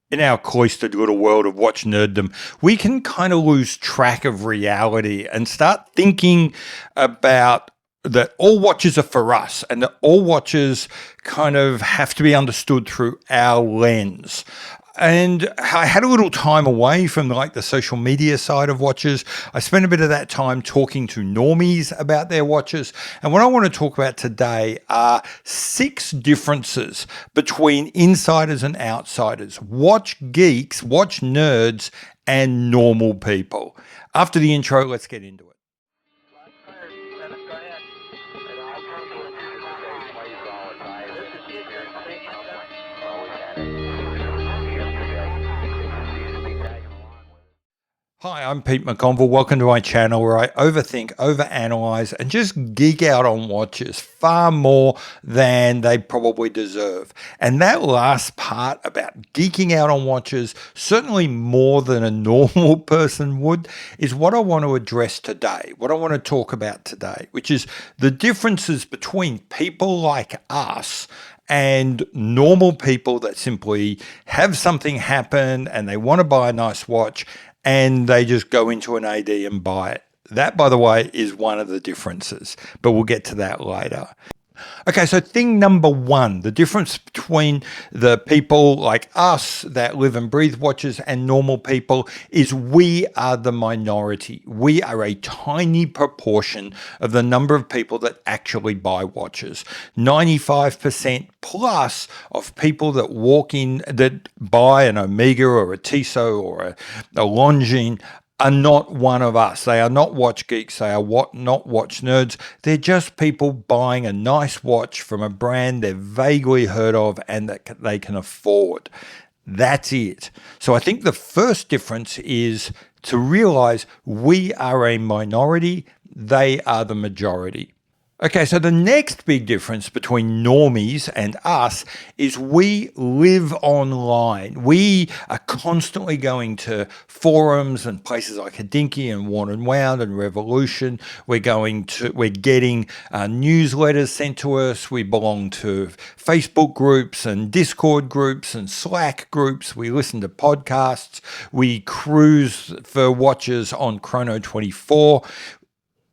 In our cloistered little world of watch nerddom, we can kind of lose track of reality and start thinking about that all watches are for us and that all watches kind of have to be understood through our lens. And I had a little time away from like the social media side of watches. I spent a bit of that time talking to normies about their watches. And what I want to talk about today are 6 differences between insiders and outsiders, watch geeks, watch nerds, and normal people. After the intro, let's get into it. Hi, I'm Pete McConville. Welcome to my channel where I overthink, overanalyze, and just geek out on watches far more than they probably deserve. And that last part about geeking out on watches, certainly more than a normal person would, is what I want to address today, what I want to talk about today, which is the differences between people like us and normal people that simply have something happen and they want to buy a nice watch and they just go into an AD and buy it. That, by the way, is one of the differences, but we'll get to that later. Okay, so thing number 1, the difference between the people like us that live and breathe watches and normal people is we are the minority. We are a tiny proportion of the number of people that actually buy watches. 95% plus of people that walk in, that buy an Omega or a Tissot or a Longines are not one of us. They are not watch geeks. They are not watch nerds. They're just people buying a nice watch from a brand they've vaguely heard of and that they can afford. That's it. So I think the first difference is to realize we are a minority. They are the majority. Okay, so the next big difference between normies and us is we live online. We are constantly going to forums and places like Hodinkee and Worn and Wound and Revolution. We're getting newsletters sent to us. We belong to Facebook groups and Discord groups and Slack groups. We listen to podcasts. We cruise for watches on Chrono24.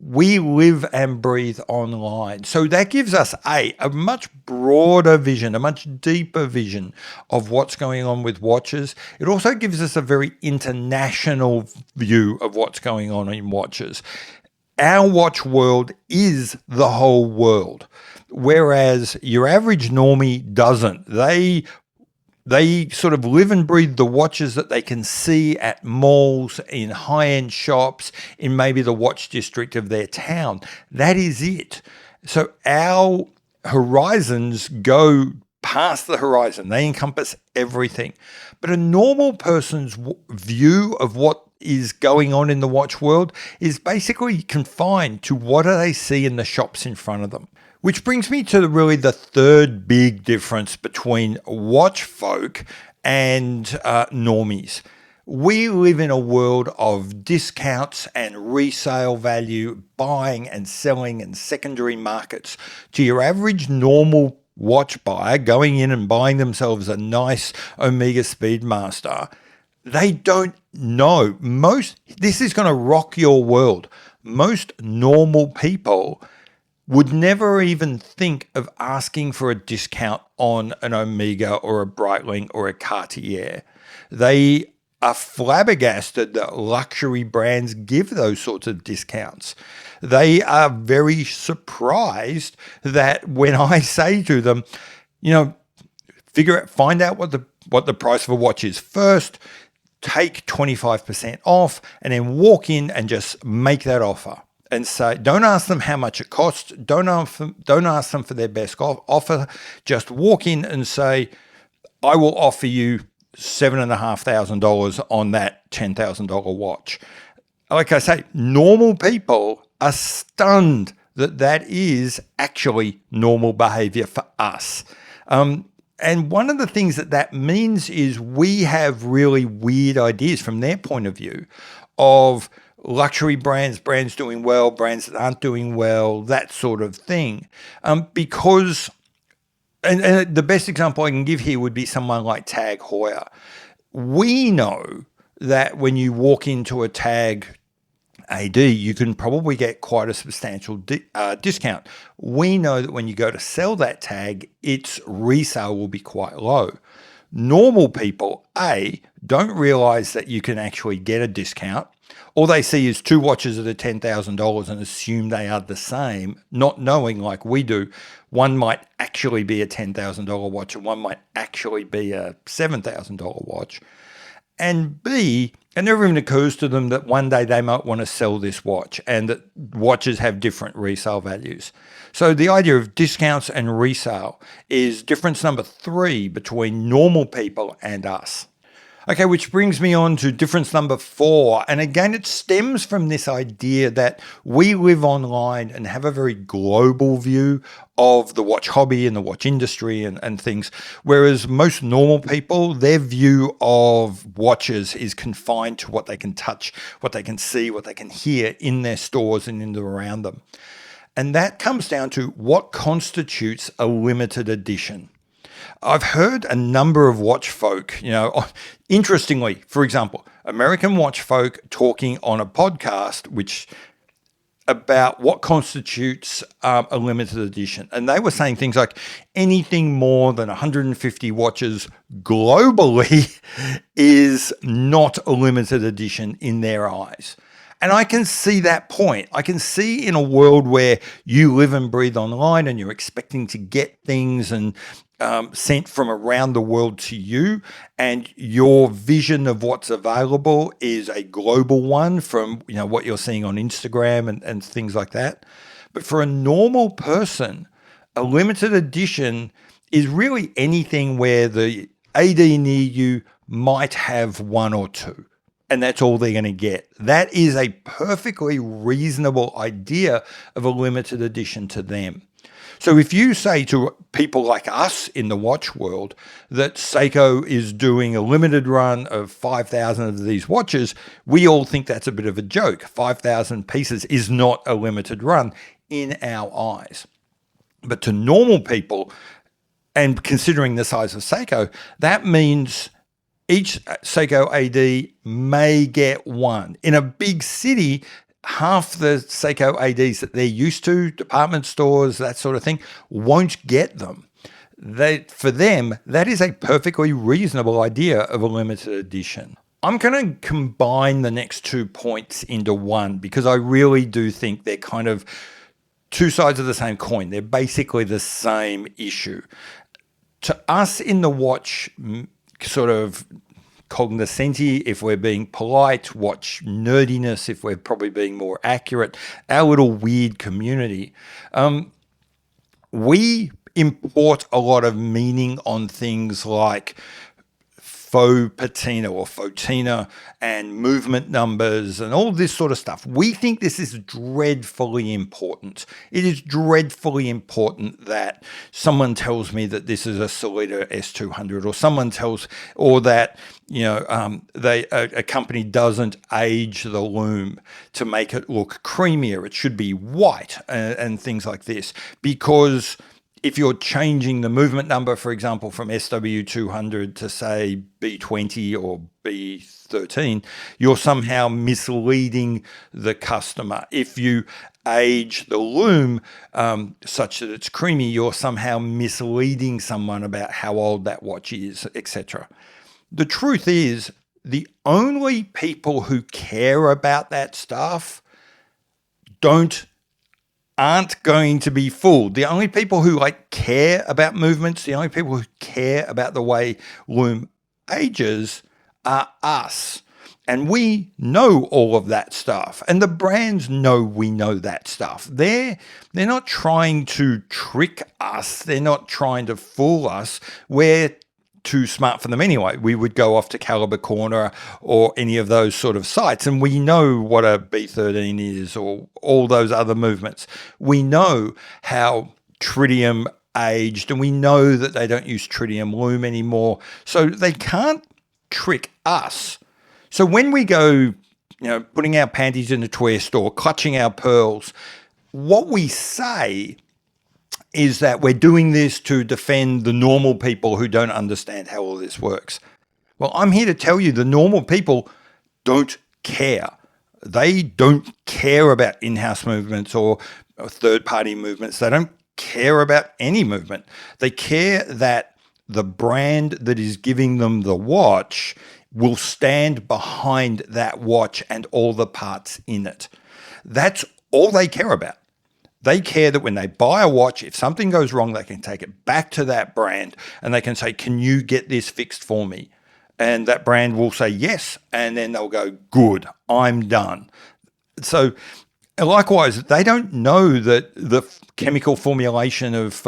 We live and breathe online. So that gives us a much broader vision, a much deeper vision of what's going on with watches. It also gives us a very international view of what's going on in watches. Our watch world is the whole world, whereas your average normie doesn't. They sort of live and breathe the watches that they can see at malls, in high-end shops, in maybe the watch district of their town. That is it. So our horizons go past the horizon. They encompass everything. But a normal person's view of what is going on in the watch world is basically confined to what do they see in the shops in front of them. Which brings me to really the third big difference between watch folk and normies. We live in a world of discounts and resale value, buying and selling and secondary markets. To your average normal watch buyer going in and buying themselves a nice Omega Speedmaster, they don't know. This is going to rock your world. Most normal people would never even think of asking for a discount on an Omega or a Breitling or a Cartier. They are flabbergasted that luxury brands give those sorts of discounts. They are very surprised that when I say to them, find out what the price of a watch is first, take 25% off, and then walk in and just make that offer. And say, don't ask them how much it costs. Don't ask them for their best offer. Just walk in and say, I will offer you $7,500 on that $10,000 watch. Like I say, normal people are stunned that is actually normal behavior for us. And one of the things that means is we have really weird ideas from their point of view of luxury brands doing well, brands that aren't doing well, that sort of thing. Because the best example I can give here would be someone like Tag Heuer. we know that when you walk into a TAG AD, you can probably get quite a substantial discount. We know that when you go to sell that tag, its resale will be quite low. Normal people, A, don't realize that you can actually get a discount. All they see is two watches that are $10,000 and assume they are the same, not knowing, like we do, one might actually be a $10,000 watch and one might actually be a $7,000 watch. And B, it never even occurs to them that one day they might want to sell this watch and that watches have different resale values. So the idea of discounts and resale is difference number 3 between normal people and us. Okay, which brings me on to difference number 4. And again, it stems from this idea that we live online and have a very global view of the watch hobby and the watch industry and things. Whereas most normal people, their view of watches is confined to what they can touch, what they can see, what they can hear in their stores and in and around them. And that comes down to what constitutes a limited edition. I've heard a number of watch folk, interestingly, for example, American watch folk talking on a podcast about what constitutes a limited edition. And they were saying things like anything more than 150 watches globally is not a limited edition in their eyes. And I can see that point. I can see in a world where you live and breathe online and you're expecting to get things and sent from around the world to you, and your vision of what's available is a global one from what you're seeing on Instagram and things like that. But for a normal person, a limited edition is really anything where the AD near you might have one or two, and that's all they're going to get. That is a perfectly reasonable idea of a limited edition to them. So if you say to people like us in the watch world that Seiko is doing a limited run of 5,000 of these watches, we all think that's a bit of a joke. 5,000 pieces is not a limited run in our eyes. But to normal people, and considering the size of Seiko, that means each Seiko AD may get one. In a big city, half the Seiko ADs that they're used to, department stores, that sort of thing, won't get them. For them, that is a perfectly reasonable idea of a limited edition. I'm going to combine the next 2 points into one because I really do think they're kind of two sides of the same coin. They're basically the same issue. To us in the watch sort of cognoscenti, if we're being polite, watch nerdiness, if we're probably being more accurate, our little weird community, we import a lot of meaning on things like faux patina or fauxtina and movement numbers and all this sort of stuff. We think this is dreadfully important. It is dreadfully important that someone tells me that this is a Sellita S200, or someone tells, or that a company doesn't age the lume to make it look creamier. It should be white and things like this, because if you're changing the movement number, for example, from SW200 to, say, B20 or B13, you're somehow misleading the customer. If you age the lume such that it's creamy, you're somehow misleading someone about how old that watch is, etc. The truth is, the only people who care about that stuff aren't going to be fooled. The only people who care about movements, the only people who care about the way lume ages are us. And we know all of that stuff. And the brands know we know that stuff. They're not trying to trick us. They're not trying to fool us. We're too smart for them anyway. We would go off to Caliber Corner or any of those sort of sites, and we know what a B13 is or all those other movements. We know how tritium aged, and we know that they don't use tritium lume anymore, so they can't trick us. So when we go, putting our panties in a twist or clutching our pearls, what we say is that we're doing this to defend the normal people who don't understand how all this works. Well, I'm here to tell you the normal people don't care. They don't care about in-house movements or third-party movements. They don't care about any movement. They care that the brand that is giving them the watch will stand behind that watch and all the parts in it. That's all they care about. They care that when they buy a watch, if something goes wrong, they can take it back to that brand and they can say, can you get this fixed for me? And that brand will say yes, and then they'll go, good, I'm done. So likewise, they don't know that the chemical formulation of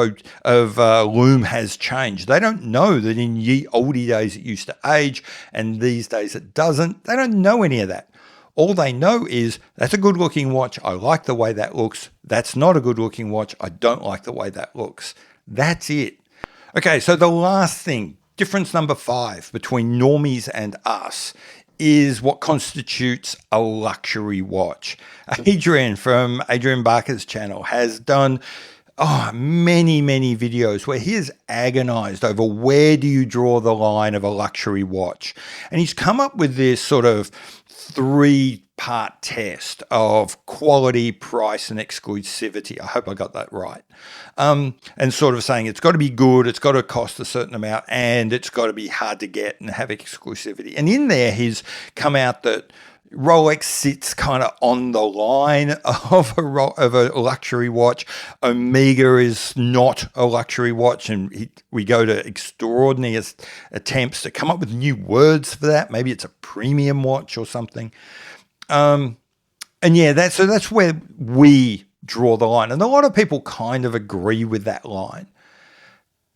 loom has changed. They don't know that in ye olde days it used to age and these days it doesn't. They don't know any of that. All they know is that's a good looking watch. I like the way that looks. That's not a good looking watch. I don't like the way that looks. That's it. Okay, so the last thing, difference number 5 between normies and us is what constitutes a luxury watch. Adrian from Adrian Barker's channel has done many videos where he has agonized over where do you draw the line of a luxury watch. And he's come up with this sort of 3-part test of quality, price, and exclusivity. I hope I got that right. And sort of saying it's got to be good, it's got to cost a certain amount, and it's got to be hard to get and have exclusivity. And in there, he's come out that Rolex sits kind of on the line of a luxury watch. Omega is not a luxury watch, and we go to extraordinary attempts to come up with new words for that. Maybe it's a premium watch or something. And yeah, that's where we draw the line. And a lot of people kind of agree with that line.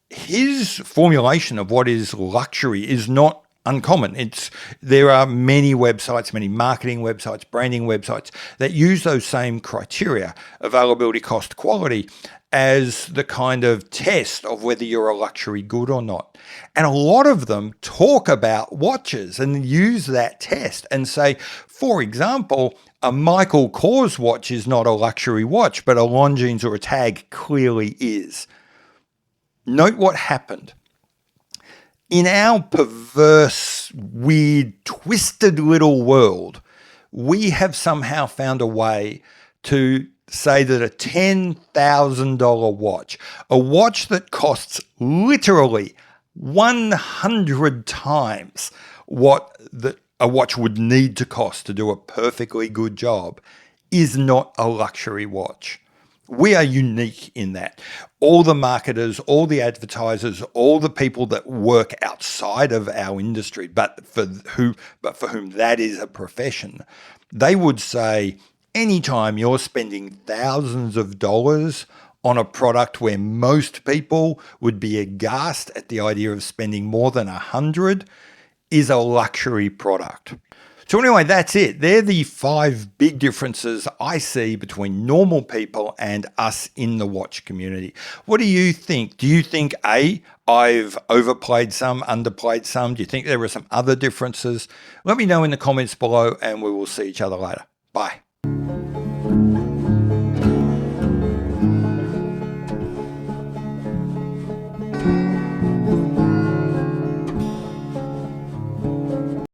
His formulation of what is luxury is not uncommon. There are many websites, many marketing websites, branding websites that use those same criteria, availability, cost, quality, as the kind of test of whether you're a luxury good or not. And a lot of them talk about watches and use that test and say, for example, a Michael Kors watch is not a luxury watch, but a Longines or a Tag clearly is. Note what happened. In our perverse, weird, twisted little world, we have somehow found a way to say that a $10,000 watch, a watch that costs literally 100 times what a watch would need to cost to do a perfectly good job, is not a luxury watch. We are unique in that. All the marketers, all the advertisers, all the people that work outside of our industry, but for whom that is a profession, they would say anytime you're spending thousands of dollars on a product where most people would be aghast at the idea of spending more than 100 is a luxury product. So anyway, that's it. They're the 5 big differences I see between normal people and us in the watch community. What do you think? Do you think I've overplayed some, underplayed some? Do you think there are some other differences? Let me know in the comments below and we will see each other later. Bye.